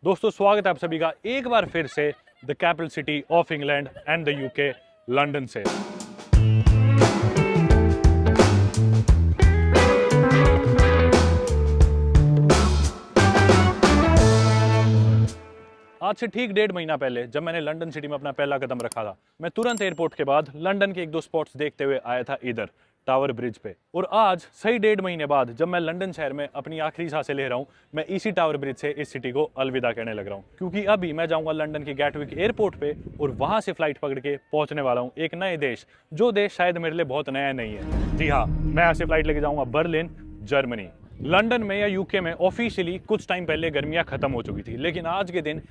दोस्तों स्वागत है आप सभी का एक बार फिर से the capital city of England and the UK London से। आज से ठीक 1.5 महीना पहले जब मैंने लंदन सिटी में अपना पहला कदम रखा था, मैं तुरंत एयरपोर्ट के बाद लंदन के 1-2 स्पॉट्स देखते हुए आया था इधर टावर ब्रिज पे। और आज सही 1.5 महीने बाद जब मैं लंदन शहर में अपनी आखिरी सांसें ले रहा हूँ, मैं इसी टावर ब्रिज से इस सिटी को अलविदा कहने लग रहा हूँ, क्योंकि अभी मैं जाऊंगा लंदन के गैटविक एयरपोर्ट पे और वहां से फ्लाइट पकड़ के पहुंचने वाला हूँ एक नए देश, जो देश शायद मेरे लिए बहुत नया नहीं है। जी हाँ, मैं यहाँ से फ्लाइट लेके जाऊंगा बर्लिन, जर्मनी। लंदन में या यूके में ऑफिशियली कुछ टाइम पहले गर्मियां खत्म हो चुकी थी, लेकिन आज के दिन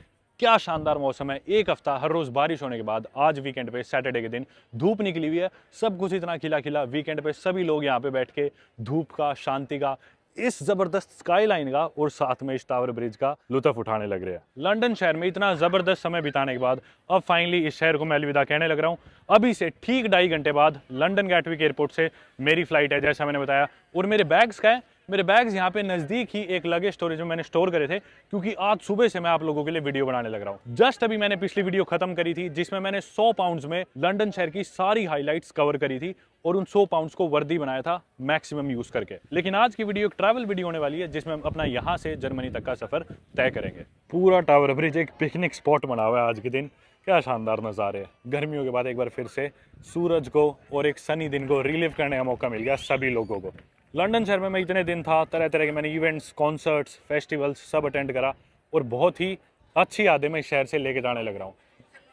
क्या शानदार मौसम है। एक हफ्ता हर रोज बारिश होने के बाद आज वीकेंड पे सैटरडे के दिन धूप निकली हुई है। सब कुछ इतना खिला खिला, वीकेंड पे सभी लोग यहाँ पे बैठ के धूप का, शांति का, इस जबरदस्त स्काई लाइन का और साथ में इस टावर ब्रिज का लुत्फ उठाने लग रहे हैं। लंदन शहर में इतना जबरदस्त समय बिताने के बाद अब फाइनली इस शहर को मैं अलविदा कहने लग रहा हूँ। अभी से ठीक 2.5 घंटे बाद लंदन गैटविक एयरपोर्ट से मेरी फ्लाइट है, जैसा मैंने बताया। और मेरे बैग्स का है, मेरे बैग्स यहाँ पे नजदीक ही एक लगेज स्टोरेज में मैंने स्टोर करे थे, क्योंकि आज सुबह से मैं आप लोगों के लिए वीडियो बनाने लग रहा हूँ। जस्ट अभी मैंने पिछली वीडियो खत्म करी थी जिसमें मैंने 100 पाउंड्स में लंदन शहर की सारी हाइलाइट्स कवर करी थी और उन 100 पाउंड्स को वर्दी बनाया था मैक्सिमम यूज करके। लेकिन आज की वीडियो एक ट्रैवल वीडियो होने वाली है जिसमें हम अपना यहाँ से जर्मनी तक का सफर तय करेंगे। पूरा टावर ब्रिज एक पिकनिक स्पॉट बना हुआ है आज के दिन। क्या शानदार नज़ारे हैं। गर्मियों के बाद एक बार फिर से सूरज को और एक सनी दिन को रिलीव करने का मौका मिल गया सभी लोगों को। लंदन शहर में मैं इतने दिन था, तरह तरह के मैंने इवेंट्स, कॉन्सर्ट्स, फेस्टिवल्स सब अटेंड करा और बहुत ही अच्छी यादें मैं इस शहर से लेके जाने लग रहा हूँ।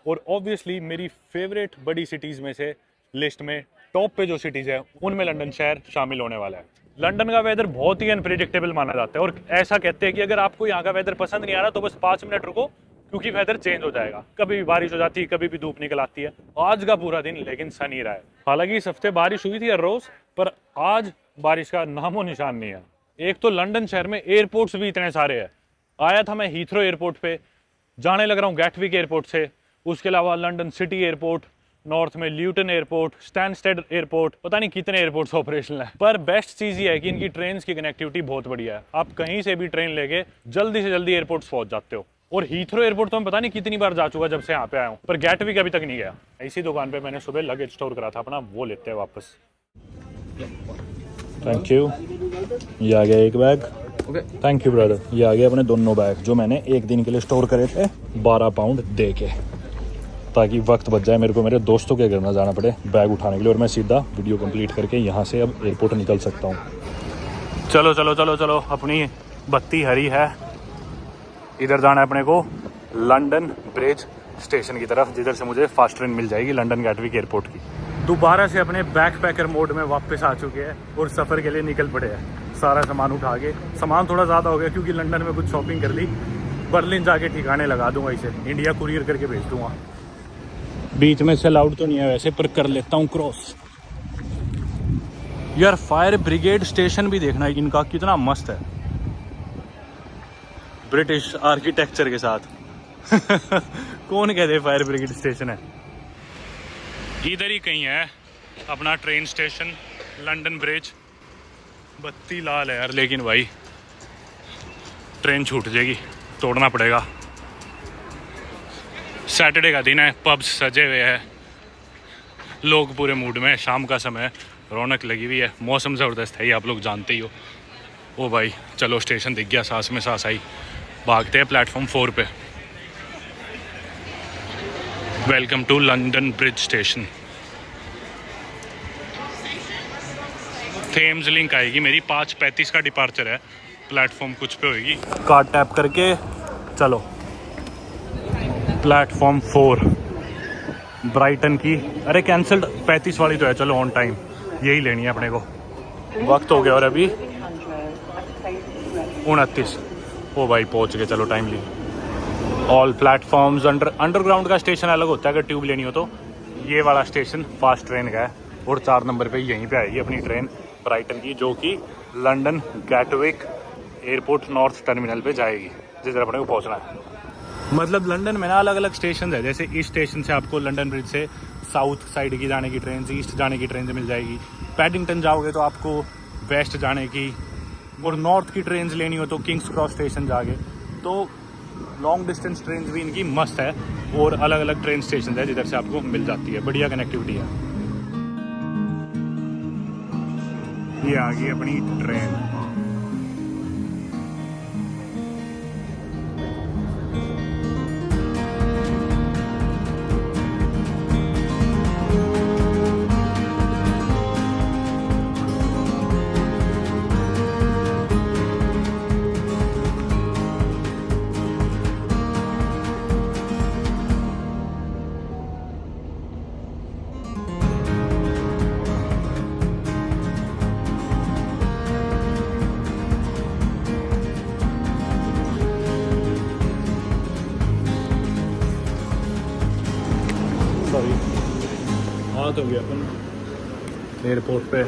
और ऑब्वियसली मेरी फेवरेट बड़ी सिटीज़ में से लिस्ट में टॉप पे जो सिटीज़ है उनमें लंदन शहर शामिल होने वाला है। लंदन का वेदर बहुत ही अनप्रिडिक्टेबल माना जाता है और ऐसा कहते हैं कि अगर आपको यहाँ का वेदर पसंद नहीं आ रहा तो बस 5 मिनट रुको, क्योंकि वेदर चेंज हो जाएगा। कभी भी बारिश हो जाती है, कभी भी धूप निकल आती है। आज का पूरा दिन लेकिन सनी रहा है। हालांकि इस हफ्ते बारिश हुई थी हर रोज, पर आज बारिश का नामो निशान नहीं है। एक तो लंदन शहर में एयरपोर्ट्स भी इतने सारे हैं। आया था मैं हीथ्रो एयरपोर्ट पे, जाने लग रहा हूँ गैटविक एयरपोर्ट से। उसके अलावा लंदन सिटी एयरपोर्ट, नॉर्थ में ल्यूटन एयरपोर्ट, स्टैनस्टेड एयरपोर्ट, पता नहीं कितने एयरपोर्ट्स ऑपरेशनल है। पर बेस्ट चीज ये है कि इनकी ट्रेन की कनेक्टिविटी बहुत बढ़िया है। आप कहीं से भी ट्रेन लेके जल्दी से जल्दी एयरपोर्ट पहुंच जाते हो। और हीथ्रो एयरपोर्ट तो मैं पता नहीं कितनी बार जा चुका जब से यहाँ पे आया हूँ, पर गैटविक अभी तक नहीं गया। इसी दुकान पे मैंने सुबह लगेज स्टोर करा था अपना, वो लेते हैं वापस। Thank you. ये आ गया एक बैग। Thank you brother. ये आ गया अपने दोनों बैग जो मैंने एक दिन के लिए स्टोर करे थे 12 पाउंड दे के, ताकि वक्त बच जाए मेरे को मेरे दोस्तों के घर ना जाना पड़े बैग उठाने के लिए और मैं सीधा वीडियो कंप्लीट करके यहाँ से अब एयरपोर्ट निकल सकता हूँ। चलो चलो चलो चलो, अपनी बत्ती हरी है। इधर जाना है अपने को लंदन ब्रिज स्टेशन की तरफ, जिधर से मुझे फास्ट ट्रेन मिल जाएगी लंदन गैटविक एयरपोर्ट की। दोबारा से अपने बैकपैकर मोड में वापस आ चुके हैं और सफ़र के लिए निकल पड़े हैं। सारा सामान उठा के, सामान थोड़ा ज़्यादा हो गया क्योंकि लंदन में कुछ शॉपिंग कर ली। बर्लिन जाके ठिकाने लगा दूंगा, इसे इंडिया कुरियर करके भेज दूंगा। बीच में से अलाउड तो नहीं है वैसे, पर कर लेता हूँ क्रॉस। यार फायर ब्रिगेड स्टेशन भी देखना है इनका, कितना मस्त है ब्रिटिश आर्किटेक्चर के साथ। कौन कहते फायर ब्रिगेड स्टेशन है। इधर ही कहीं है अपना ट्रेन स्टेशन लंदन ब्रिज। बत्ती लाल है यार, लेकिन भाई ट्रेन छूट जाएगी, तोड़ना पड़ेगा। सैटरडे का दिन है, पब्स सजे हुए हैं, लोग पूरे मूड में, शाम का समय, रौनक लगी हुई है, मौसम ज़बरदस्त है, ये आप लोग जानते ही हो। ओ भाई चलो, स्टेशन दिख गया, सांस में सांस आई। भागते हैं प्लेटफॉर्म 4 पे। Welcome to London Bridge station. Thameslink आएगी मेरी, 5:35 का डिपार्चर है, प्लेटफॉर्म कुछ पे होगी। कार्ड टैप करके चलो प्लेटफॉर्म 4 ब्राइटन की। अरे कैंसल्ड 35 वाली तो है, चलो ऑन टाइम यही लेनी है अपने को। वक्त हो गया और अभी 29। ओ भाई पहुंच गए, चलो टाइमली। ऑल प्लेटफॉर्म्स अंडरग्राउंड का स्टेशन अलग होता है अगर ट्यूब लेनी हो तो। ये वाला स्टेशन फास्ट ट्रेन का है और 4 नंबर पे यहीं पे आएगी अपनी ट्रेन ब्राइटन की, जो कि London Gatwick airport north terminal पे जाएगी, जिधर अपने को पहुंचना है। मतलब लंदन में ना अलग अलग स्टेशन है। जैसे इस स्टेशन से आपको लंदन ब्रिज से साउथ साइड की जाने की ट्रेन, ईस्ट जाने की ट्रेन से मिल जाएगी। पैडिंगटन जाओगे तो आपको वेस्ट जाने की, और नॉर्थ की ट्रेन लेनी हो तो किंग्स क्रॉस स्टेशन जाके। तो लॉन्ग डिस्टेंस ट्रेन भी इनकी मस्त है और अलग अलग ट्रेन स्टेशन है जिधर से आपको मिल जाती है, बढ़िया कनेक्टिविटी है। ये आ गई अपनी ट्रेन। आ तो गया अपन एयरपोर्ट पे,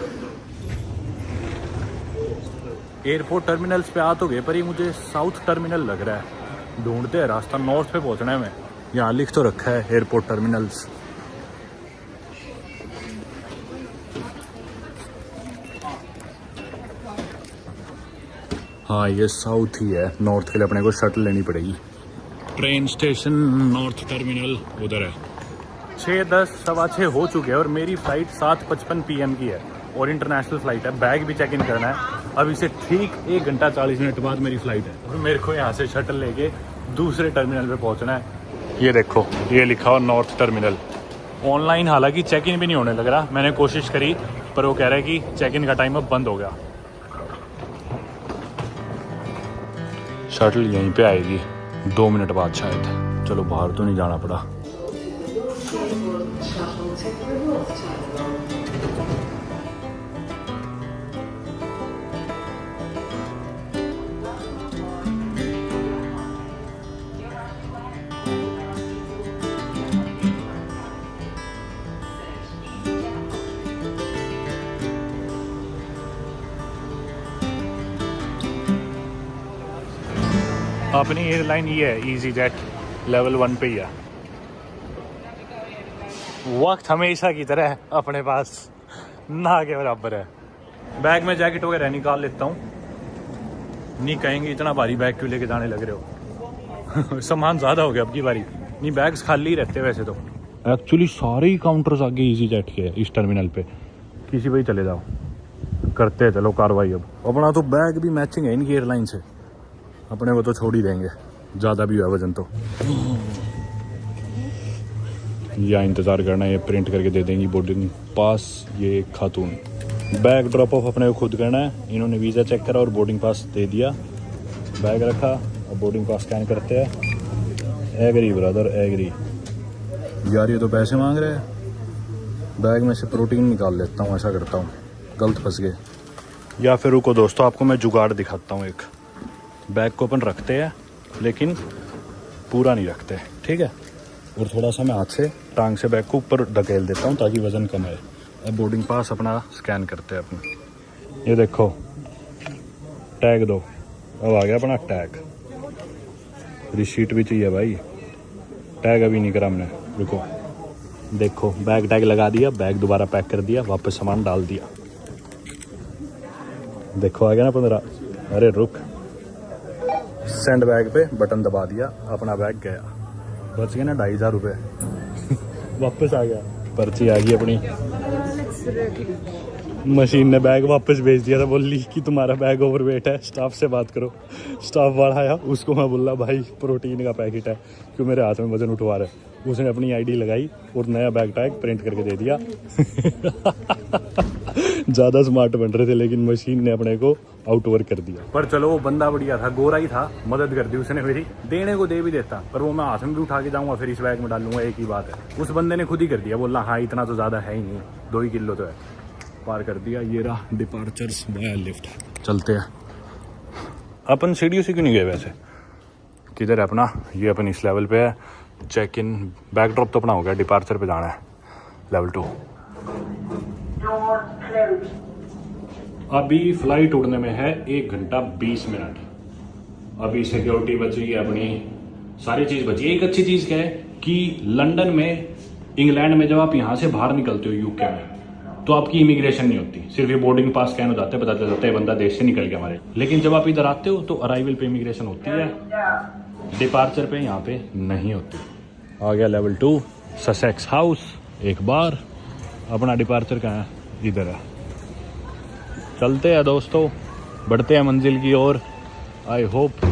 एयरपोर्ट टर्मिनल्स पे आ तो गए, पर ये मुझे साउथ टर्मिनल लग रहा है। ढूंढते हैं रास्ता, नॉर्थ पे पहुंचना है। मैं यहाँ लिख तो रखा है एयरपोर्ट टर्मिनल्स। हाँ ये साउथ ही है, नॉर्थ के लिए अपने को शटल लेनी पड़ेगी। ट्रेन स्टेशन नॉर्थ टर्मिनल उधर है। 6:10 सवा 6 हो चुके हैं और मेरी फ़्लाइट 7:55 PM की है और इंटरनेशनल फ़्लाइट है। बैग भी चेक इन करना है। अब इसे ठीक 1 घंटा 40 मिनट बाद मेरी फ़्लाइट है और मेरे को यहाँ से शटल लेके दूसरे टर्मिनल पे पहुँचना है। ये देखो, ये लिखा हो नॉर्थ टर्मिनल। ऑनलाइन हालांकि चेक इन भी नहीं होने लग रहा, मैंने कोशिश करी पर वो कह रहा है कि चेक इन का टाइम अब बंद हो गया। शटल यहीं पे आएगी 2 मिनट बाद शायद। चलो बाहर तो नहीं जाना पड़ा। अपनी एयरलाइन ये है, इजी जेट लेवल 1 पे ही है। वक्त हमेशा की तरह अपने पास ना के बराबर है। बैग में जैकेट वगैरह निकाल लेता हूँ। नहीं कहेंगे इतना भारी बैग क्यों लेके जाने लग रहे हो। सामान ज़्यादा हो गया अब की बारी। नहीं बैग्स खाली रहते वैसे तो। एक्चुअली सारे ही काउंटर्स आगे इजी जेट के हैं इस टर्मिनल पे। किसी पे ही चले जाओ, करते हैं चलो कार्रवाई। अब अपना तो बैग भी मैचिंग है इनकी एयरलाइन से, अपने को तो छोड़ ही देंगे, ज़्यादा भी हुआ वजन तो। या इंतज़ार करना, ये प्रिंट करके दे देंगी बोर्डिंग पास। ये खातून बैग ड्रॉप ऑफ अपने को खुद करना है। इन्होंने वीज़ा चेक करा और बोर्डिंग पास दे दिया। बैग रखा और बोर्डिंग पास स्कैन करते हैं। Agree brother agree. यार ये तो पैसे मांग रहे हैं। बैग में से प्रोटीन निकाल लेता हूँ, ऐसा करता हूँ, गलत फंस गए। या फिर रुको दोस्तों, आपको मैं जुगाड़ दिखाता हूँ एक। बैग को अपन रखते हैं लेकिन पूरा नहीं रखते, ठीक है। और थोड़ा सा मैं हाथ से टांग से बैग को ऊपर धकेल देता हूँ ताकि वज़न कम आए। अब बोर्डिंग पास अपना स्कैन करते हैं अपनी। ये देखो टैग दो, अब आ गया अपना टैग। रिसीट भी चाहिए भाई, टैग अभी नहीं करा हमने। रुको देखो, बैग टैग लगा दिया, बैग दोबारा पैक कर दिया, वापस सामान डाल दिया। देखो आ गया ना 15। अरे रुक, सेंड बैग पे बटन दबा दिया, अपना बैग गया। बच गए ना 2,500 रुपये। वापस आ गया, पर्ची आ गई अपनी। मशीन ने बैग वापस भेज दिया था, बोली कि तुम्हारा बैग ओवरवेट है, स्टाफ से बात करो। स्टाफ वाला आया, उसको मैं बोला भाई प्रोटीन का पैकेट है, क्यों मेरे हाथ में वजन उठवा रहा है। उसने अपनी आईडी लगाई और नया बैग टैग प्रिंट करके दे दिया। ज़्यादा स्मार्ट बन रहे थे लेकिन मशीन ने अपने को आउटवर्क कर दिया। पर चलो वो बंदा बढ़िया था, गोरा ही था, मदद कर दी उसने मेरी। देने को दे भी देता, पर वो मैं हाथ में भी उठा के जाऊँगा फिर इस बैग में डालूंगा, एक ही बात है। उस बंदे ने खुद ही कर दिया, बोला हाँ इतना तो ज़्यादा है ही नहीं, 2 ही किलो तो है। पार कर दिया। ये रहा डिपार्चर्स वाया लिफ्ट। चलते हैं। अपन सीढ़ियों से क्यों नहीं गए वैसे? किधर है अपना? ये अपन इस लेवल पे है। चेक इन बैक ड्रॉप तो अपना हो गया, डिपार्चर पे जाना है लेवल 2। अभी फ्लाइट उड़ने में है 1 घंटा 20 मिनट। अभी सिक्योरिटी बची है अपनी, सारी चीज़ बची है। एक अच्छी चीज़ क्या है कि लंदन में, इंग्लैंड में जब आप यहाँ से बाहर निकलते हो यूके में, तो आपकी इमिग्रेशन नहीं होती, सिर्फ ये बोर्डिंग पास स्कैन हो जाता है, पता चल जाता है बंदा देश से निकल गया हमारे। लेकिन जब आप इधर आते हो तो अराइवल पे इमिग्रेशन होती है। डिपार्चर पे यहाँ पे नहीं होती। आ गया लेवल 2 ससेक्स हाउस। एक बार अपना डिपार्चर कहाँ है? इधर है। चलते हैं दोस्तों, बढ़ते हैं मंजिल की ओर। आई होप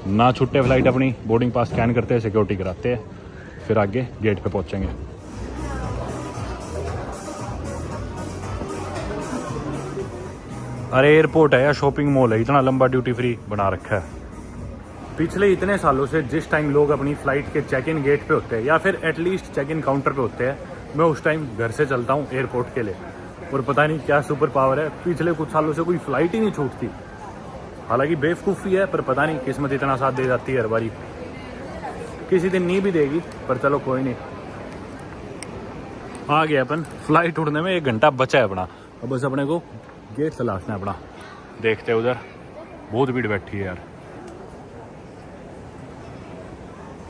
ना छुट्टे फ्लाइट अपनी। बोर्डिंग पास स्कैन करते हैं, सिक्योरिटी कराते हैं, फिर आगे गेट पे पहुंचेंगे। अरे एयरपोर्ट है या शॉपिंग मॉल है? इतना लंबा ड्यूटी फ्री बना रखा है। पिछले इतने सालों से जिस टाइम लोग अपनी फ़्लाइट के चेक इन गेट पे होते हैं या फिर एटलीस्ट चेक इन काउंटर पे होते हैं, मैं उस टाइम घर से चलता हूँ एयरपोर्ट के लिए। और पता नहीं क्या सुपर पावर है, पिछले कुछ सालों से कोई फ़्लाइट ही नहीं छूटती। हालांकि बेवकूफ़ी है, पर पता नहीं किस्मत इतना साथ दे जाती है हर बारी। किसी दिन नहीं भी देगी, पर चलो कोई नहीं। आ गया अपन। फ़्लाइट उड़ने में 1 घंटा बचा है अपना। अब बस अपने को गेट तलाशना है अपना। देखते हैं, उधर बहुत भीड़ बैठी है यार।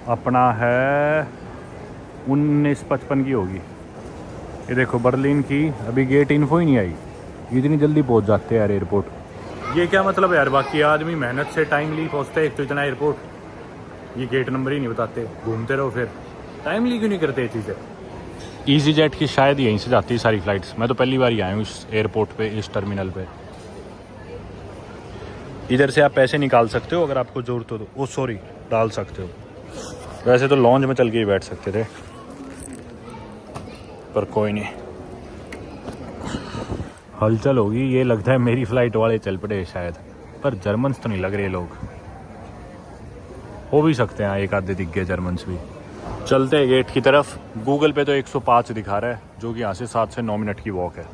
अपना है 1955 की होगी। ये देखो बर्लिन की अभी गेट इन्फो ही नहीं आई। इतनी जल्दी पहुंच जाते हैं यार एयरपोर्ट। ये क्या मतलब है यार? बाकी आदमी मेहनत से टाइमली पहुंचते हैं, तो इतना एयरपोर्ट ये गेट नंबर ही नहीं बताते। घूमते रहो फिर। टाइमली क्यों नहीं करते ये चीज़ें? ईजी जेट की शायद यहीं से जाती है सारी फ्लाइट्स। मैं तो पहली बार ही आया हूँ इस एयरपोर्ट पे, इस टर्मिनल पे। इधर से आप पैसे निकाल सकते हो अगर आपको ज़रूरत हो तो। ओ सॉरी, डाल सकते हो। वैसे तो लॉन्ज में चल के ही बैठ सकते थे, पर कोई नहीं। हलचल होगी। ये लगता है मेरी फ़्लाइट वाले चल पड़े शायद, पर जर्मन्स तो नहीं लग रहे लोग। हो भी सकते हैं एक आधे दिख गए जर्मन्स भी। चलते हैं गेट की तरफ। गूगल पे तो 105 दिखा रहा है, जो कि यहाँ से 7 से 9 मिनट की वॉक है।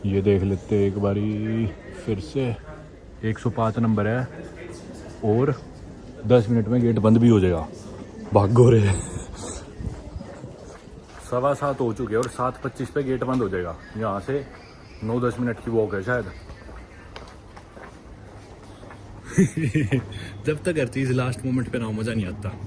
ये देख लेते एक बारी फिर से। 105 नंबर है और 10 मिनट में गेट बंद भी हो जाएगा। भागो रे। 7:15 हो चुके हैं और 7:25 पे गेट बंद हो जाएगा। यहाँ से 9-10 मिनट की वॉक है शायद। जब तक हर चीज़ लास्ट मोमेंट पे ना हो, मज़ा नहीं आता।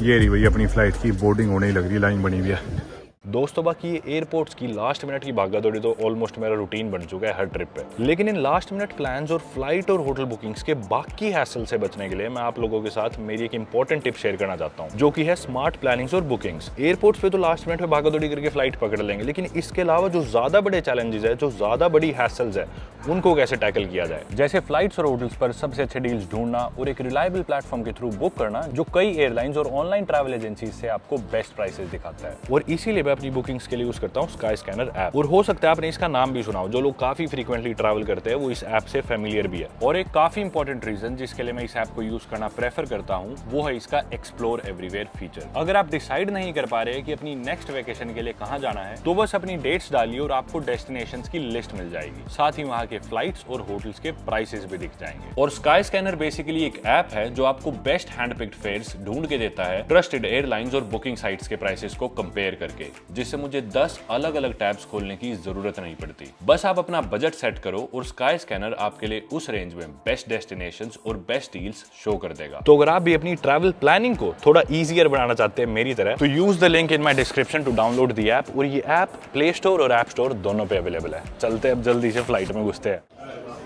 ये रही भाई अपनी फ़्लाइट की बोर्डिंग होने ही लग रही है, लाइन बनी हुई है। दोस्तों बाकी ये एयरपोर्ट्स की लास्ट मिनट की भागा दौड़ी तो ऑलमोस्ट मेरा रूटीन बन चुका है हर ट्रिप पे। लेकिन इन लास्ट मिनट प्लान्स और फ्लाइट और होटल बुकिंग्स के बाकी हैसल से बचने के लिए मैं आप लोगों के साथ मेरी एक इंपॉर्टेंट टिप शेयर करना चाहता हूँ, जो कि है स्मार्ट प्लानिंग्स और बुकिंग्स। एयरपोर्ट्स पे तो लास्ट मिनट पे भागा दौड़ी करके फ्लाइट पकड़ लेंगे, लेकिन इसके अलावा जो ज्यादा बड़े चैलेंजेस है, जो ज्यादा बड़ी हैसल्स है, उनको कैसे टैकल किया जाए। जैसे फ्लाइट्स और होटल्स पर सबसे अच्छे डील्स ढूंढना और एक रिलायबल प्लेटफॉर्म के थ्रू बुक करना, जो कई एयरलाइंस और ऑनलाइन ट्रैवल एजेंसीज से आपको बेस्ट प्राइसेस दिखाता है। और इसीलिए मैं अपनी बुकिंग्स के लिए यूज करता हूँ स्काई स्कैनर ऐप। और हो सकता है आपने इसका नाम भी सुना हो। जो लोग काफी फ्रीक्वेंटली ट्रैवल करते हैं वो इस ऐप से फेमिलियर भी है। और एक काफी इंपॉर्टेंट रीजन जिसके लिए मैं इस ऐप को यूज करना प्रेफर करता हूँ, वो है इसका एक्सप्लोर एवरीवेयर फीचर। अगर आप डिसाइड नहीं कर पा रहे कि अपनी नेक्स्ट वेकेशन के लिए कहाँ जाना है, तो बस अपनी डेट्स डालिए और आपको डेस्टिनेशंस की लिस्ट मिल जाएगी। साथ ही वहाँ के फ्लाइट्स और होटल्स के प्राइसेस भी दिख जाएंगे। और स्काई स्कैनर बेसिकली एक ऐप है जो आपको बेस्ट हैंड पिक्ड फेयर्स ढूंढ के देता है ट्रस्टेड एयरलाइंस और बुकिंग साइट्स के प्राइसेस को कंपेयर करके, जिससे मुझे 10 अलग अलग टैब्स खोलने की जरूरत नहीं पड़ती। बस आप अपना बजट सेट करो और स्काई स्कैनर आपके लिए उस रेंज में बेस्ट डेस्टिनेशंस और बेस्ट डील्स शो कर देगा। तो अगर आप भी अपनी ट्रैवल प्लानिंग को थोड़ा इजियर बनाना चाहते हैं मेरी तरह, तो use the link in my description to download the app. और ये ऐप प्ले स्टोर और ऐप स्टोर दोनों पे अवेलेबल है। चलते अब जल्दी से फ्लाइट में घुसते हैं।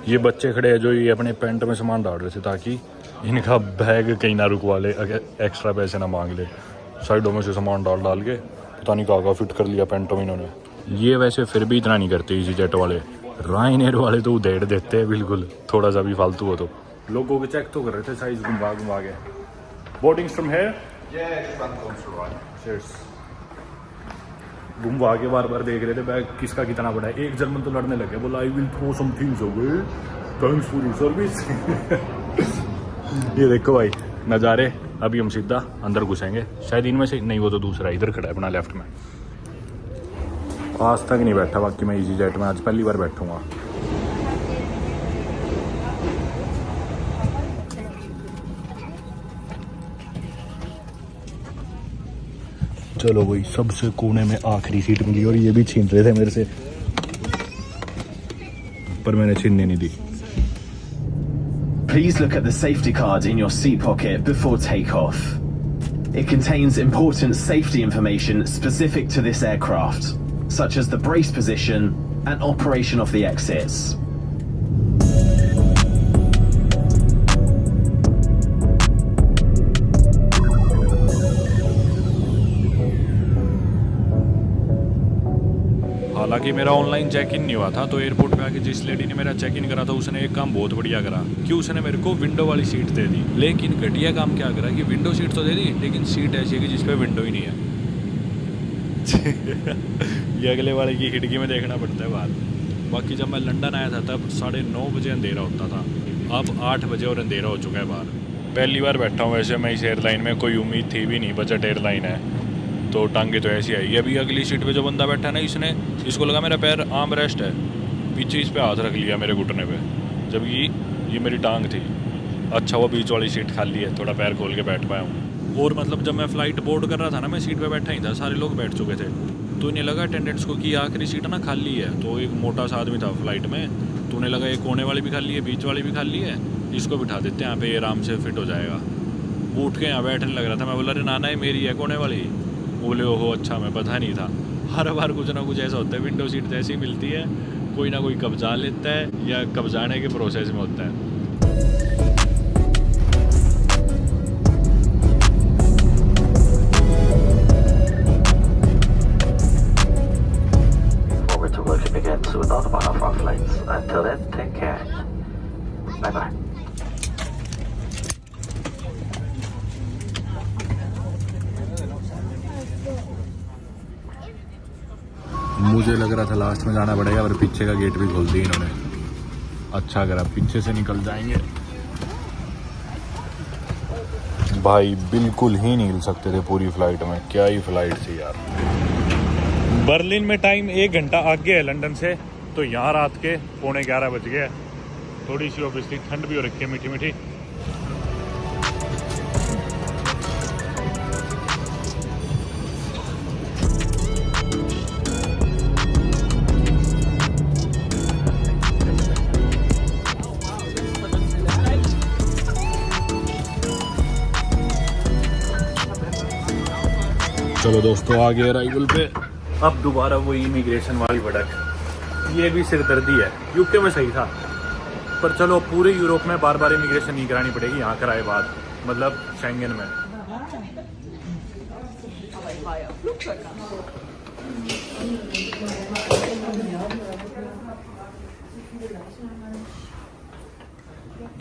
ये बच्चे खड़े हैं जो ये अपने पैंट में सामान डाल रहे थे ताकि इनका बैग कहीं ना रुकवा ले, एक्स्ट्रा पैसे ना मांग ले। साइडों में से सामान डाल के पता नहीं कहाँ फिट कर लिया पैंटों में इन्होंने। ये वैसे फिर भी इतना नहीं करते ईजी जेट वाले। रायनेर वाले तो उधेड़ देते हैं बिल्कुल, थोड़ा सा भी फालतू हो तो। लोगों के चेक तो कर रहे थे साइज घुमा के। बोर्डिंग फ्रॉम हियर, घुमा के बार बार देख रहे थे बैग किसका कितना बड़ा है। एक जर्मन तो लड़ने लगे, बोला I will throw some things away, thanks for your service. ये देखो भाई नज़ारे। अभी हम सीधा अंदर घुसेंगे, शायद इनमें से नहीं, वो तो दूसरा इधर खड़ा है अपना लेफ्ट में। आज तक नहीं बैठा, बाकी मैं इजी जेट में आज पहली बार बैठूंगा। चलो वही सबसे कोने में आखिरी सीट मिली और ये भी छीन रहे थे मेरे से, पर मैंने छीनने नहीं दी। Please look at the safety card in your seat pocket before takeoff. It contains important safety information specific to this aircraft, such as the brace position and operation of the exits. हालांकि मेरा online check in नहीं हुआ था, तो airport पे आके जिस lady ने मेरा चेक इन करा था उसने एक काम बहुत बढ़िया करा कि उसने मेरे को विंडो वाली सीट दे दी। लेकिन घटिया काम क्या करा कि विंडो सीट तो दे दी लेकिन सीट ऐसी है कि जिसपे विंडो ही नहीं है। ये अगले वाले की खिड़की में देखना पड़ता है बाहर। बाकी जब मैं लंदन आया था तब 9:30 बजे अंधेरा होता था, अब 8 बजे और अंधेरा हो चुका है बाहर। पहली बार बैठा हूँ वैसे मैं इस एयरलाइन में, कोई उम्मीद थी भी नहीं, बजट एयरलाइन है तो टांगे तो ऐसी आई। अभी अगली सीट पे जो बंदा बैठा है ना, इसको लगा मेरा पैर आर्म रेस्ट है, पीछे इस पे हाथ रख लिया मेरे घुटने पे, जबकि ये मेरी टांग थी। अच्छा वो बीच वाली सीट खाली है, थोड़ा पैर खोल के बैठ पाया हूँ। और मतलब जब मैं फ़्लाइट बोर्ड कर रहा था ना, मैं सीट पे बैठा ही था, सारे लोग बैठ चुके थे, तो इन्हें लगा अटेंडेंट्स को कि आखिरी सीट ना खाली है। तो एक मोटा सा आदमी था फ्लाइट में, तो उन्हें लगा ये कोने वाली भी खाली है, बीच वाली भी खाली है, इसको बिठा देते हैं यहाँ पे, ये आराम से फिट हो जाएगा। उठ के यहाँ बैठने लग रहा था, मैं बोला अरे नाना ये मेरी है कोने वाली। बोले ओहो अच्छा, मैं पता नहीं था। हर बार कुछ ना कुछ ऐसा होता है, विंडो सीट जैसी मिलती है कोई ना कोई कब्जा लेता है या कब्जाने के प्रोसेस में होता है। मुझे लग रहा था लास्ट में जाना पड़ेगा, पर पीछे का गेट भी खोल दिया इन्होंने। अच्छा करा, पीछे से निकल जाएंगे। भाई बिल्कुल ही नहीं हिल सकते थे पूरी फ्लाइट में, क्या ही फ्लाइट थी यार। बर्लिन में टाइम 1 घंटा आगे है लंदन से, तो यहाँ रात के 11:15 बज गए। थोड़ी सी ऑब्वियसली ठंड भी हो रखी है, मीठी मीठी। चलो दोस्तों आ गए अराइवल पे। अब दोबारा वो इमिग्रेशन वाली भड़क, ये भी सिरदर्दी है। यूके में सही था, पर चलो पूरे यूरोप में बार बार इमिग्रेशन नहीं करानी पड़ेगी, यहाँ कराए बाद, मतलब शेंगन में।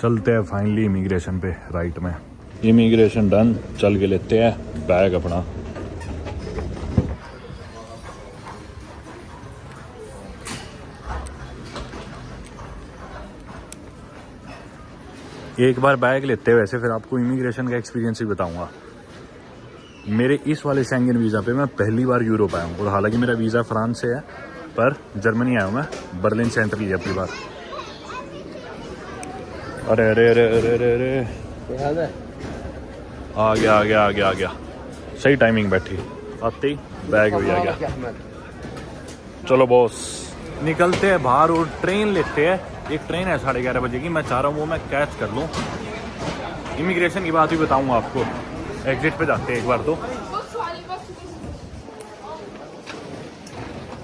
चलते हैं फाइनली इमिग्रेशन पे, राइट में। इमिग्रेशन डन, चल के लेते हैं बैग अपना। एक बार बैग लेते हैं वैसे, फिर आपको इमिग्रेशन का एक्सपीरियंस भी बताऊंगा। मेरे इस वाले शेंगन वीज़ा पे मैं पहली बार यूरोप आया हूँ, और हालांकि मेरा वीज़ा फ्रांस से है, पर जर्मनी आया हूँ मैं, बर्लिन से एंट्री है अपनी बार। अरे अरे अरे अरे अरे अरे आ गया आ गया आ गया आ गया, सही टाइमिंग बैठी, आते ही बैग भी आ गया। चलो बॉस निकलते हैं बाहर और ट्रेन लेते हैं। एक ट्रेन है 11:30 बजे की, मैं चाह रहा हूँ वो मैं कैच कर लूँ। इमिग्रेशन की बात भी बताऊँगा आपको, एग्जिट पे जाते हैं एक बार। तो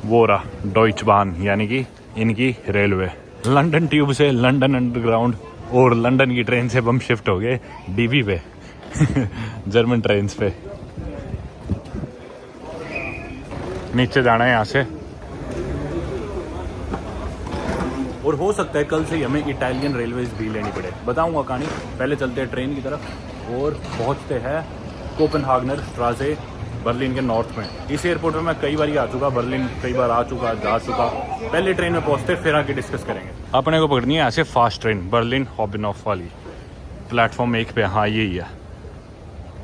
वो रहा डॉइच बाहन, यानी कि इनकी रेलवे। लंदन ट्यूब से लंदन अंडरग्राउंड और लंदन की ट्रेन से हम शिफ्ट हो गए डीबी पे जर्मन ट्रेन पे। नीचे जाना है यहाँ से, और हो सकता है कल से ही हमें इटालियन रेलवेज भी लेनी पड़े, बताऊंगा कहानी। पहले चलते हैं ट्रेन की तरफ और पहुंचते हैं कोपेनहागनर स्ट्रासे, बर्लिन के नॉर्थ में। इस एयरपोर्ट पे मैं कई बार आ चुका, बर्लिन कई बार आ चुका, जा चुका। पहले ट्रेन में पहुंचते फिर आके डिस्कस करेंगे। अपने को पकड़नी है ऐसे फास्ट ट्रेन, बर्लिन हॉबिनॉफ वाली, प्लेटफॉर्म 1 पे। हाँ यही है,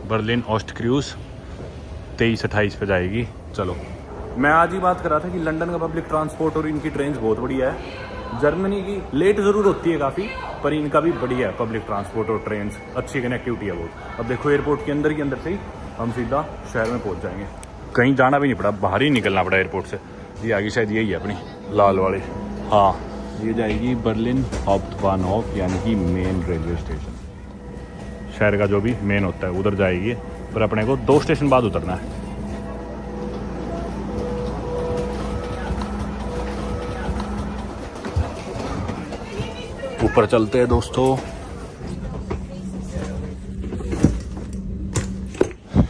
बर्लिन ओस्ट क्रूज 23-28 पे जाएगी। चलो मैं आज ही बात कर रहा था कि लंदन का पब्लिक ट्रांसपोर्ट और इनकी ट्रेन बहुत बढ़िया है। जर्मनी की लेट ज़रूर होती है काफ़ी, पर इनका भी बढ़िया है पब्लिक ट्रांसपोर्ट और ट्रेन, अच्छी कनेक्टिविटी है बहुत। अब देखो एयरपोर्ट के अंदर से ही हम सीधा शहर में पहुंच जाएंगे, कहीं जाना भी नहीं पड़ा, बाहर ही निकलना पड़ा एयरपोर्ट से। ये आगे शायद यही है अपनी लाल वाले, हाँ ये जाएगी बर्लिन हाउप्टबानहोफ यानी कि मेन रेलवे स्टेशन, शहर का जो भी मेन होता है उधर जाएगी, पर अपने को 2 स्टेशन बाद उतरना है। ऊपर चलते हैं दोस्तों।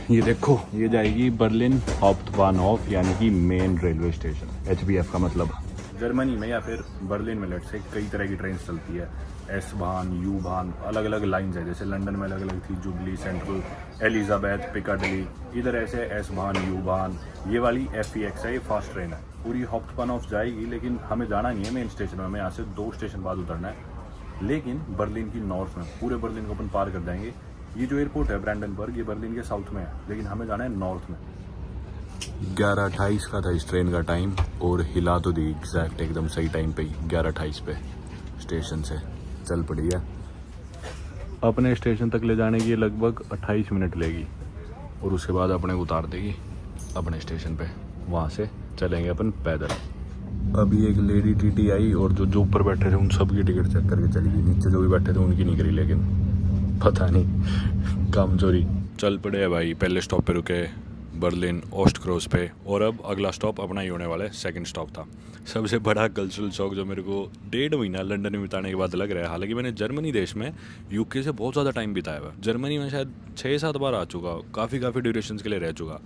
ये देखो ये जाएगी बर्लिन हाउप्टबानहोफ यानी कि मेन रेलवे स्टेशन, HBF का मतलब। जर्मनी में या फिर बर्लिन में लेट से कई तरह की ट्रेन चलती है, एस भान, यू भान, अलग अलग लाइन्स है। जैसे लंदन में अलग अलग थी, जुबली, सेंट्रल, एलिजाबेथ, पिकाडेली, इधर ऐसे एस भान, यू भान। ये वाली FEX है, ये फास्ट ट्रेन है, पूरी हाउप्टबानहोफ जाएगी, लेकिन हमें जाना नहीं है मेन स्टेशन में, हमें यहाँ से 2 स्टेशन बाद उतरना है। लेकिन बर्लिन की नॉर्थ में, पूरे बर्लिन को अपन पार कर जाएंगे। ये जो एयरपोर्ट है ब्रैंडनबर्ग, ये बर्लिन के साउथ में है, लेकिन हमें जाना है नॉर्थ में। 11:28 का था इस ट्रेन का टाइम, और हिला तो दी एग्जैक्ट एकदम सही टाइम पे ही 11:28 पे स्टेशन से चल पड़ी है। अपने स्टेशन तक ले जाने की लगभग 28 मिनट लेगी, और उसके बाद अपने उतार देगी अपने स्टेशन पे। वहाँ से चलेंगे अपन पैदल। अभी एक लेडी TT आई, और जो ऊपर बैठे थे उन सब की टिकट चेक करके चली गई। नीचे जो भी बैठे थे उनकी नहीं करी, लेकिन पता नहीं काम चोरी। चल पड़े है भाई, पहले स्टॉप पे रुके बर्लिन ओस्टक्रोस पे, और अब अगला स्टॉप अपना ही होने वाला है। सेकंड स्टॉप था। सबसे बड़ा कल्चरल शॉक जो मेरे को 1.5 महीना लंदन में बिताने के बाद लग रहा है, हालांकि मैंने जर्मनी देश में UK से बहुत ज़्यादा टाइम बिताया हुआ। जर्मनी में शायद 6-7 बार आ चुका, काफ़ी ड्यूरेशन के लिए रह चुका।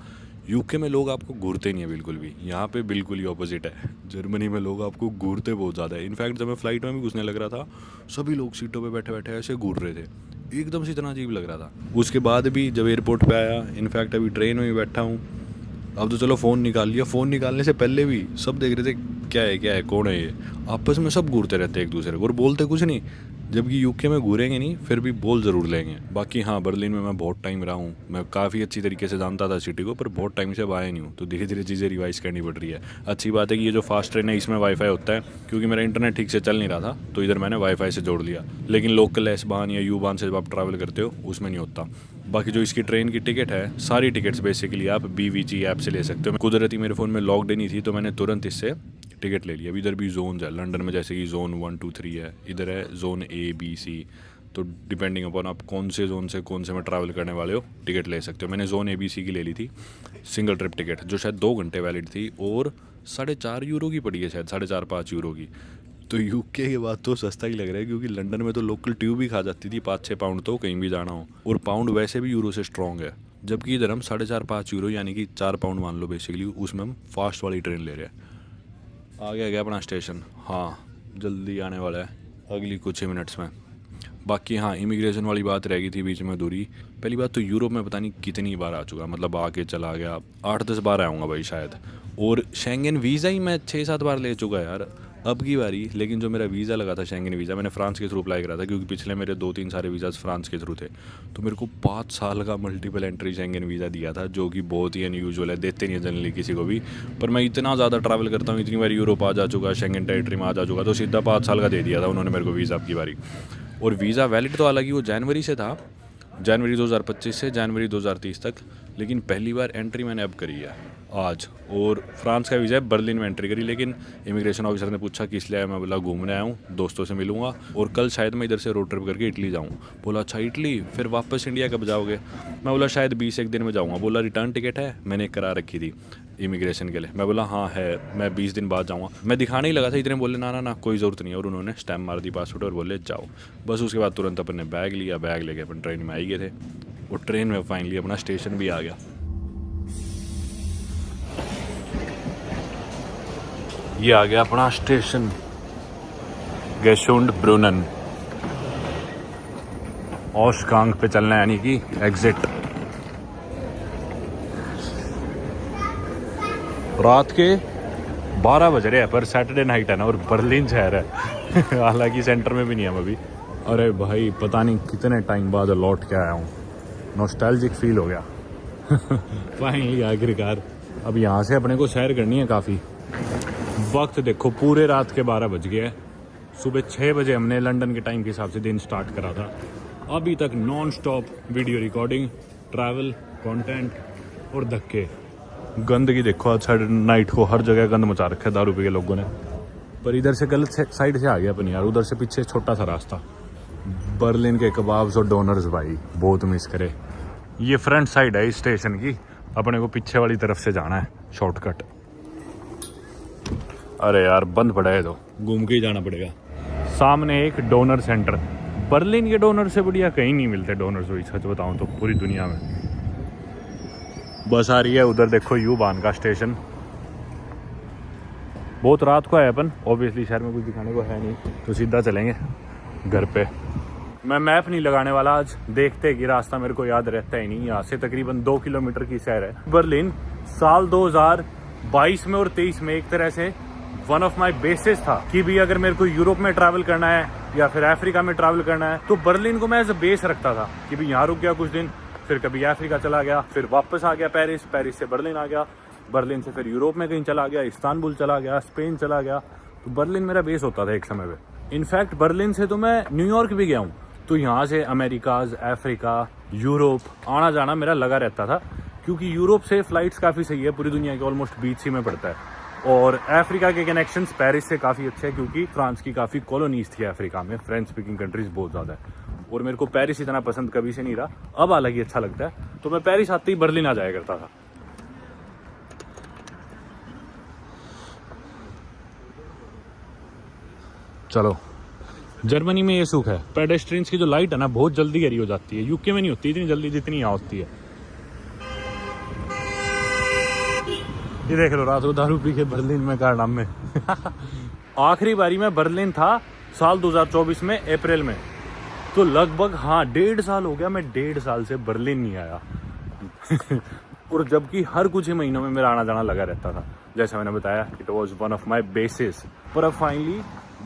UK में लोग आपको घूरते नहीं है बिल्कुल भी, यहाँ पे बिल्कुल ही ऑपोजिट है। जर्मनी में लोग आपको घूरते बहुत ज़्यादा है। इनफैक्ट जब मैं फ्लाइट में भी घुसने लग रहा था, सभी लोग सीटों पे बैठे बैठे ऐसे घूर रहे थे, एकदम से इतना अजीब लग रहा था। उसके बाद भी जब एयरपोर्ट पे आया, इनफैक्ट अभी ट्रेन में भी बैठा हूँ, अब तो चलो फ़ोन निकाल लिया, फ़ोन निकालने से पहले भी सब देख रहे थे क्या है कौन है ये, आपस में सब घूरते रहते एक दूसरे को और बोलते कुछ नहीं। जबकि UK में घूरेंगे नहीं, फिर भी बोल ज़रूर लेंगे। बाकी हाँ, बर्लिन में मैं बहुत टाइम रहा हूँ, मैं काफ़ी अच्छी तरीके से जानता था सिटी को, पर बहुत टाइम से अब आया नहीं हूँ, तो धीरे धीरे चीज़ें रिवाइज़ करनी पड़ रही है। अच्छी बात है कि ये जो फास्ट ट्रेन है इसमें वाईफाई होता है, क्योंकि मेरा इंटरनेट ठीक से चल नहीं रहा था, तो इधर मैंने वाईफाई से जोड़ लिया। लेकिन लोकल एस बान या यू बान से जब आप ट्रैवल करते हो उसमें नहीं होता। बाकी जो इसकी ट्रेन की टिकट है, सारी टिकट्स बेसिकली आप BVG ऐप से ले सकते हो। कुदरती मेरे फ़ोन में लॉक्ड नहीं थी, तो मैंने तुरंत इससे टिकट ले लिया। अभी इधर भी जोन है लंदन में, जैसे कि जोन 1, 2, 3 है, इधर है जोन A, B, C, तो डिपेंडिंग अपॉन आप कौन से जोन से कौन से में ट्रैवल करने वाले हो टिकट ले सकते हो। मैंने जोन A, B, C की ले ली थी सिंगल ट्रिप टिकट, जो शायद 2 घंटे वैलिड थी, और 4.5 यूरो की पड़ी है, शायद 4.5-5 यूरो की। तो UK के बाद तो सस्ता ही लग रहा है, क्योंकि लंदन में तो लोकल ट्यूब ही खा जाती थी 5-6 पाउंड, तो कहीं भी जाना हो, और पाउंड वैसे भी यूरो से स्ट्रॉन्ग है। जबकि इधर हम 4.5-5 यूरो यानी कि 4 पाउंड मान लो बेसिकली, उसमें हम फास्ट वाली ट्रेन ले रहे हैं। आ गया अपना स्टेशन, हाँ जल्दी आने वाला है अगली कुछ ही मिनट्स में। बाकी हाँ, इमिग्रेशन वाली बात रह गई थी बीच में अधूरी। पहली बात तो यूरोप में पता नहीं कितनी बार आ चुका, मतलब आके चला गया, 8-10 बार आऊँगा भाई शायद। और शेंगन वीज़ा ही मैं 6-7 बार ले चुका यार अब की बारी। लेकिन जो मेरा वीज़ा लगा था शेंगन वीज़ा, मैंने फ्रांस के थ्रू अप्लाई करा था, क्योंकि पिछले मेरे 2-3 सारे वीज़ाज फ्रांस के थ्रू थे। तो मेरे को 5 साल का मल्टीपल एंट्री शेंगन वीज़ा दिया था, जो कि बहुत ही अनयूजुअल है, देते नहीं है जनरली किसी को भी। पर मैं इतना ज़्यादा ट्रैवल करता हूँ, इतनी बार यूरोप आ जा चुका, शेंगन टेरिटरी में आ जा चुका, तो सीधा 5 साल का दे दिया था उन्होंने मेरे को वीज़ा अब की बारी। और वीज़ा वैलिड तो हालांकि वो जनवरी से था, जनवरी 2025 से जनवरी 2030 तक, लेकिन पहली बार एंट्री मैंने अब करी है आज। और फ्रांस का वीज़ा है, बर्लिन में एंट्री करी, लेकिन इमिग्रेशन ऑफिसर ने पूछा कि इसलिए मैं बोला घूमने आया हूँ, दोस्तों से मिलूंगा, और कल शायद मैं इधर से रोड ट्रिप करके इटली जाऊँ। बोला अच्छा इटली, फिर वापस इंडिया कब जाओगे? मैं बोला शायद 20-1 दिन में जाऊँगा। बोला रिटर्न टिकट है? मैंने करा रखी थी इमिग्रेशन के लिए। मैं बोला हाँ है, मैं 20 दिन बाद जाऊँगा। मैं दिखाने ही लगा था, इतने बोले ना कोई ज़रूरत नहीं है, और उन्होंने स्टैम्प मार दी पासपोर्ट और बोले जाओ बस। उसके बाद तुरंत अपन ने बैग लिया, बैग लेके अपन ट्रेन में आई गए थे, और ट्रेन में फाइनली अपना स्टेशन भी आ गया। ये आ गया अपना स्टेशन गेशुंड ब्रुनन। ओशकांग पे चलना है, यानी कि एग्जिट। रात के 12 बज रहे हैं, पर सैटरडे नाइट है ना, और बर्लिन शहर है हालांकि सेंटर में भी नहीं है अभी। अरे भाई पता नहीं कितने टाइम बाद लौट के आया हूँ, नॉस्टैल्जिक फील हो गया फाइनली आखिरकार अब यहाँ से अपने को सैर करनी है काफ़ी। वक्त देखो पूरे रात के 12 बज गए हैं। सुबह 6 बजे हमने लंदन के टाइम के हिसाब से दिन स्टार्ट करा था। अभी तक non stop video recording, travel, content और धक्के। गंदगी देखो आज साइड नाइट को हर जगह गंद मचा रखा है दारू पी के लोगों ने। पर इधर से गलत साइड से आ गया अपन यार, उधर से पीछे छोटा सा रास्ता। बर्लिन के कबाब्स और डोनर्स भाई बहुत मिस करे। ये फ्रंट साइड है इस स्टेशन की, अपने को पीछे वाली तरफ से जाना है शॉर्टकट। अरे यार बंद पड़ा है तो घूम के ही जाना पड़ेगा। सामने एक डोनर सेंटर। बर्लिन के डोनर से बढ़िया कहीं नहीं मिलते डोनर्स, वही सच बताऊं तो पूरी दुनिया में। बस आ रही है उधर देखो यू बान का स्टेशन। बहुत रात को है अपन, ऑब्वियसली शहर में कुछ दिखाने को है नहीं तो सीधा चलेंगे घर पे। मैं मैप नहीं लगाने वाला आज, देखते कि रास्ता मेरे को याद रहता ही नहीं। यहाँ से तकरीबन 2 किलोमीटर की सैर है। बर्लिन साल 2022 में और 23 में एक तरह से वन ऑफ माई बेसिस था कि भी अगर मेरे को यूरोप में ट्रैवल करना है या फिर अफ्रीका में ट्रैवल करना है तो बर्लिन को मैं एज अ बेस रखता था कि भी यहाँ रुक गया कुछ दिन, फिर कभी अफ्रीका चला गया, फिर वापस आ गया पेरिस, पेरिस से बर्लिन आ गया, बर्लिन से फिर यूरोप में कहीं चला गया, इस्तांबुल चला गया, स्पेन चला गया। तो बर्लिन मेरा बेस होता था एक समय पे। इनफैक्ट बर्लिन से तो मैं न्यूयॉर्क भी गया हूँ। तो यहाँ से अमेरिकाज, अफ्रीका, यूरोप आना जाना मेरा लगा रहता था क्योंकि यूरोप से फ्लाइट्स काफ़ी सही है, पूरी दुनिया के ऑलमोस्ट बीच ही में पड़ता है। और अफ्रीका के कनेक्शंस पेरिस से काफ़ी अच्छे हैं क्योंकि फ्रांस की काफ़ी कॉलोनीज थी अफ्रीका में, फ्रेंच स्पीकिंग कंट्रीज बहुत ज़्यादा है। और मेरे को पेरिस इतना पसंद कभी से नहीं रहा, अब हालांकि अच्छा लगता है। तो मैं पेरिस आते ही बर्लिन आ जाया करता था। चलो, जर्मनी में ये सुख है, पेडेस्ट्रियंस की जो लाइट है ना बहुत जल्दी हरी हो जाती है। यूके में नहीं होती इतनी जल्दी जितनी यहाँ होती है। ये देख लो रात को दारू पी के बर्लिन में कारनाम में। आखिरी बारी में बर्लिन था साल 2024 में अप्रैल में, तो लगभग 1.5 साल हो गया। मैं 1.5 साल से बर्लिन नहीं आया। और जबकि हर कुछ ही महीनों में मेरा आना जाना लगा रहता था, जैसा मैंने बताया it was one of my basis. पर अब फाइनली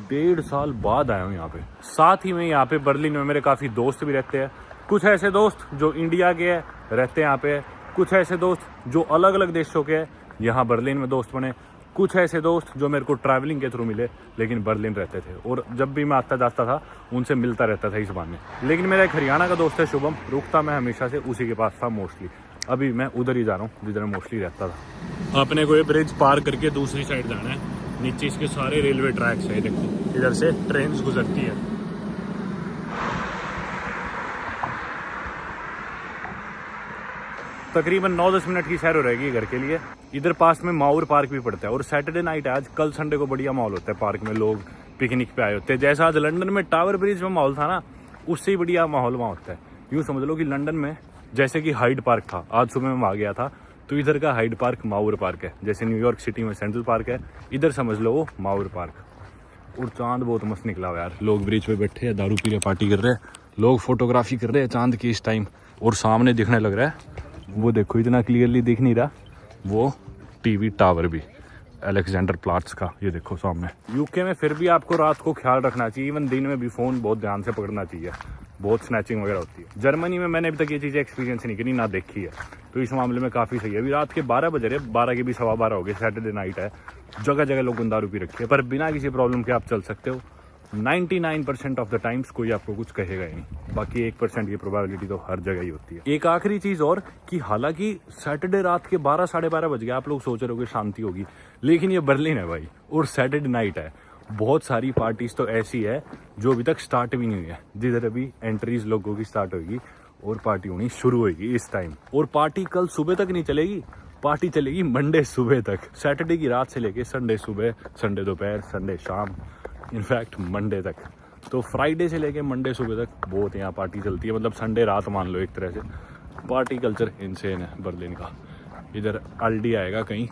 1.5 साल बाद आया हूँ यहाँ पे। साथ ही में यहाँ पे बर्लिन में मेरे काफ़ी दोस्त भी रहते हैं। कुछ ऐसे दोस्त जो इंडिया के हैं रहते हैं यहाँ पे, कुछ ऐसे दोस्त जो अलग अलग देशों के हैं यहाँ बर्लिन में दोस्त बने, कुछ ऐसे दोस्त जो मेरे को ट्रैवलिंग के थ्रू मिले लेकिन बर्लिन रहते थे और जब भी मैं आता जाता था उनसे मिलता रहता था इस बहाने। लेकिन मेरा एक हरियाणा का दोस्त है शुभम, रुकता मैं हमेशा से उसी के पास था मोस्टली। अभी मैं उधर ही जा रहा हूँ जिधर मैं मोस्टली रहता था। अपने को ये ब्रिज पार करके दूसरी साइड जाना है। नीचे इसके सारे रेलवे ट्रैक्स है, देखो इधर से ट्रेन गुजरती है। तकरीबन 9-10 मिनट की सैर हो रहेगी घर के लिए। इधर पास में माउर पार्क भी पड़ता है और सैटरडे नाइट है आज, कल संडे को बढ़िया माहौल होता है पार्क में, लोग पिकनिक पे आए होते हैं। जैसा आज लंदन में टावर ब्रिज में माहौल था ना, उससे ही बढ़िया माहौल वहाँ होता है। यूँ समझ लो कि लंदन में जैसे कि हाइड पार्क था, आज सुबह में वहाँ गया था तो इधर का हाइड पार्क माउर पार्क है। जैसे न्यूयॉर्क सिटी में सेंट्रल पार्क है, इधर समझ लो वो माउर पार्क। और चांद बहुत मस्त निकला हुआ यार, लोग ब्रिज पे बैठे हैं, दारू पी रहे, पार्टी कर रहे हैं, लोग फोटोग्राफी कर रहे हैं चांद की इस टाइम। और सामने दिखने लग रहा है वो देखो, इतना क्लियरली दिख नहीं रहा वो टीवी टावर भी अलेक्जेंडर प्लाट्स का, ये देखो सामने। यूके में फिर भी आपको रात को ख्याल रखना चाहिए, इवन दिन में भी फोन बहुत ध्यान से पकड़ना चाहिए, बहुत स्नैचिंग वगैरह होती है। जर्मनी में मैंने अभी तक ये चीज़ें एक्सपीरियंस नहीं करी, ना देखी है, तो इस मामले में काफ़ी सही है। अभी रात के 12 बज रहे, 12 के भी 12:15 हो गए, सैटरडे नाइट है, जगह जगह लोग दारू पी रखी है, पर बिना किसी प्रॉब्लम के आप चल सकते हो। 99% ऑफ द टाइम्स कोई आपको कुछ कहेगा ही नहीं, बाकी 1% की प्रोबेबिलिटी तो हर जगह ही होती है। एक आखिरी चीज और कि हालांकि सैटरडे रात के 12 साढ़े 12 बज गए, आप लोग सोच रहे हो कि शांति होगी, लेकिन ये बर्लिन है भाई और सैटरडे नाइट है। बहुत सारी पार्टीज तो ऐसी है जो अभी तक स्टार्ट भी नहीं हुई है, जिधर अभी एंट्रीज लोगों की स्टार्ट होगी और पार्टी होनी शुरू होगी इस टाइम। और पार्टी कल सुबह तक नहीं चलेगी, पार्टी चलेगी मंडे सुबह तक, सैटरडे की रात से लेके संडे सुबह, संडे दोपहर, संडे शाम, इनफैक्ट मंडे तक। तो फ्राइडे से लेके मंडे सुबह तक बहुत यहाँ पार्टी चलती है, मतलब संडे रात मान लो एक तरह से। पार्टी कल्चर इंसेन है बर्लिन का। इधर अल्डी आएगा कहीं,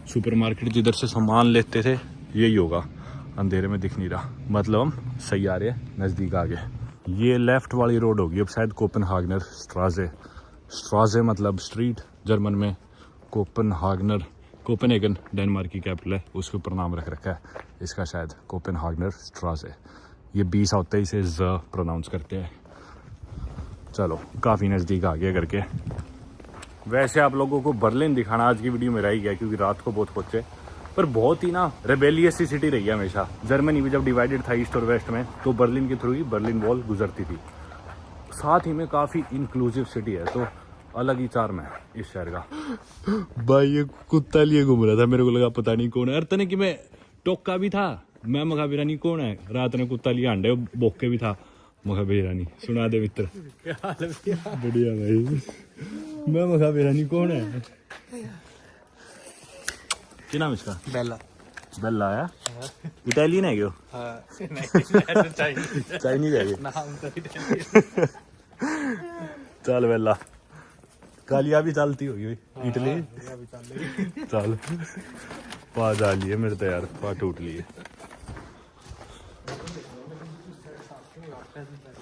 सुपरमार्केट जिधर से सामान लेते थे यही होगा, अंधेरे में दिख नहीं रहा, मतलब हम सही आ रहे हैं, नज़दीक आ गए। ये लेफ्ट वाली रोड होगी अब शायद कोपेनहागनर स्ट्राजे। स्ट्राजे मतलब स्ट्रीट जर्मन में, कोपेनहागनर, कोपेनहेगन डेनमार्क की कैपिटल है, उसके ऊपर नाम रख रखा है इसका शायद, कोपेनहागनर स्ट्राजे। ये 20 होते ही इसे ज प्रोनाउंस करते हैं। चलो काफ़ी नज़दीक आ गया करके। वैसे आप लोगों को बर्लिन दिखाना आज की वीडियो में रह ही गया क्योंकि रात को बहुत पहुंचे, पर बहुत ही ना रेबेलियस सी सिटी रही है हमेशा। जर्मनी भी जब डिवाइडेड था ईस्ट और वेस्ट में तो बर्लिन के थ्रू ही बर्लिन वॉल गुजरती थी। साथ ही में काफ़ी इंक्लूसिव सिटी है, तो अलग ही चार्म है इस शहर का। भाई ये कुत्ता लिए घूम रहा था, मेरे को लगा पता नहीं कौन है। अरे तने कि मैं टोका भी था, मैं मखा बिरानी कौन है। रात ने कुत्ता लिया अंडे बोके भी था। मखा बिरानी सुना दे मित्र। बढ़िया भाई। मैं मखा बिरानी कौन है। क्या नाम इसका? बेला। बेला आया इटालियन है क्यों? चाइनीज है चल बेला। कालिया भी चलती होगी इटली। चल पा जा लिए मेरे तो यार, पा टूट लिए।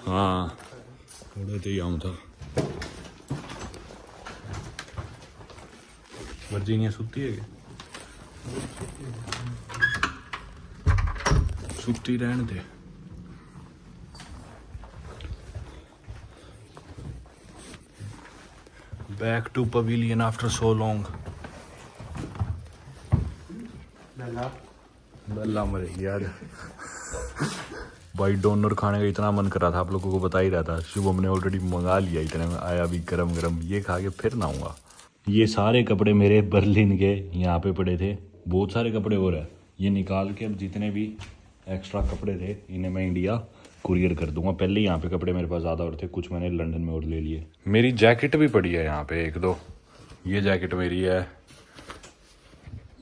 हाँ थोड़ा तो ही आऊँ था। वर्जीनिया सुती है क्या? सुती रहने दे। Back to pavilion after so long. बेला मरेगी यार। भाई डोनर खाने का इतना मन कर रहा था, आप लोगों को बता ही रहा था। शुभम ने ऑलरेडी मंगा लिया, इतने में आया भी गरम गरम। ये खा के फिर नहाऊंगा। ये सारे कपड़े मेरे बर्लिन के यहाँ पे पड़े थे, बहुत सारे कपड़े और है। ये निकाल के अब जितने भी एक्स्ट्रा कपड़े थे इन्हें मैं इंडिया कुरियर कर दूंगा। पहले यहाँ पे कपड़े मेरे पास ज़्यादा और थे, कुछ मैंने लंदन में और ले लिए। मेरी जैकेट भी पड़ी है यहाँ पे एक दो। ये जैकेट मेरी है,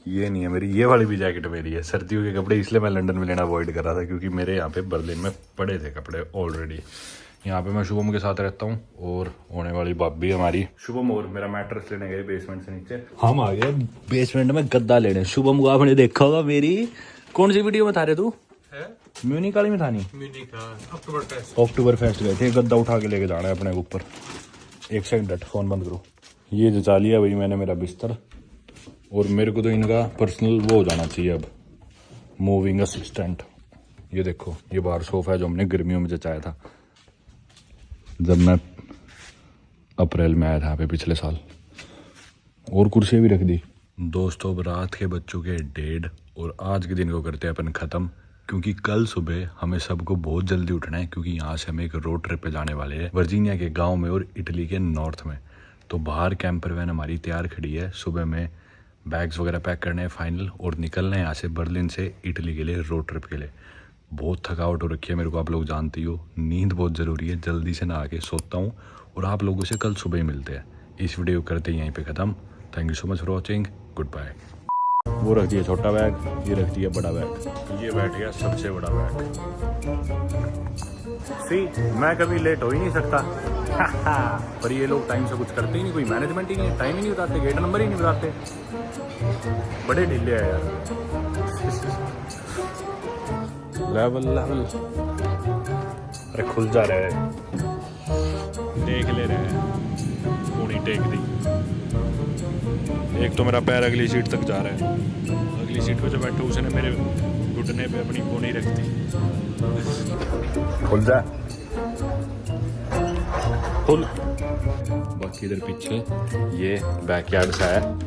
ये नहीं है मेरी। ये वाली भी जैकेट मेरी है। सर्दियों के कपड़े इसलिए मैं लंदन में लेना अवॉइड कर रहा था क्योंकि मेरे यहाँ पे बर्लिन में पड़े थे कपड़े ऑलरेडी। यहाँ पे मैं शुभम के साथ रहता हूँ और होने वाली भाभी हमारी। शुभम और मेरा मैट्रेस लेने गए बेसमेंट से नीचे। हम आ गए बेसमेंट में गद्दा लेने। शुभम को आपने देखा होगा मेरी कौन सी वीडियो में था रे तू? म्यूनिक वाली में था नहीं, अक्टूबर फेस्ट गए थे। गद्दा उठा के लेके जाना है अपने ऊपर। एक सेकंड डट, फोन बंद करो। ये जो चाली है भाई मैंने मेरा बिस्तर, और मेरे को तो इनका पर्सनल वो हो जाना चाहिए अब, मूविंग असिस्टेंट। ये देखो ये बाहर सोफा है जो हमने गर्मियों में जचाया था जब मैं अप्रैल में आया था यहाँ पे पिछले साल। और कुर्सियाँ भी रख दी। दोस्तों अब रात के बज चुके 1:30 और आज के दिन को करते हैं अपन ख़त्म, क्योंकि कल सुबह हमें सबको बहुत जल्दी उठना है क्योंकि यहाँ से हम एक रोड ट्रिप पे जाने वाले हैं वर्जीनिया के गांव में और इटली के नॉर्थ में। तो बाहर कैंपर वैन हमारी तैयार खड़ी है। सुबह में बैग्स वगैरह पैक करने हैं फाइनल और निकलना है यहाँ से बर्लिन से इटली के लिए रोड ट्रिप के लिए। बहुत थकावट हो रखी है मेरे को, आप लोग जानती हो। नींद बहुत ज़रूरी है। जल्दी से नहा के सोता हूँ और आप लोगों से कल सुबह ही मिलते हैं। इस वीडियो करते यहीं पे ख़त्म। Thank you so much for watching. Goodbye. वो रख दिया छोटा बैग, ये रख दिया बड़ा बैग। ये बैठ गया सबसे बड़ा बैग। सी मैं कभी लेट हो ही नहीं सकता। पर ये लोग टाइम से कुछ करते ही नहीं, कोई मैनेजमेंट ही नहीं, टाइम ही नहीं बताते, गेट नंबर ही नहीं बताते। बड़े ढीले है यार। Level level. अरे खुल जा रहे हैं, देख ले रहे हैं। पूरी टेक दी। एक तो मेरा पैर अगली सीट तक जा रहा है। अगली सीट पे जो बैठा उसने मेरे घुटने पे अपनी कोनी रख दी। खुल जा, खुल। बाकी इधर पीछे ये बैकयार्ड सा है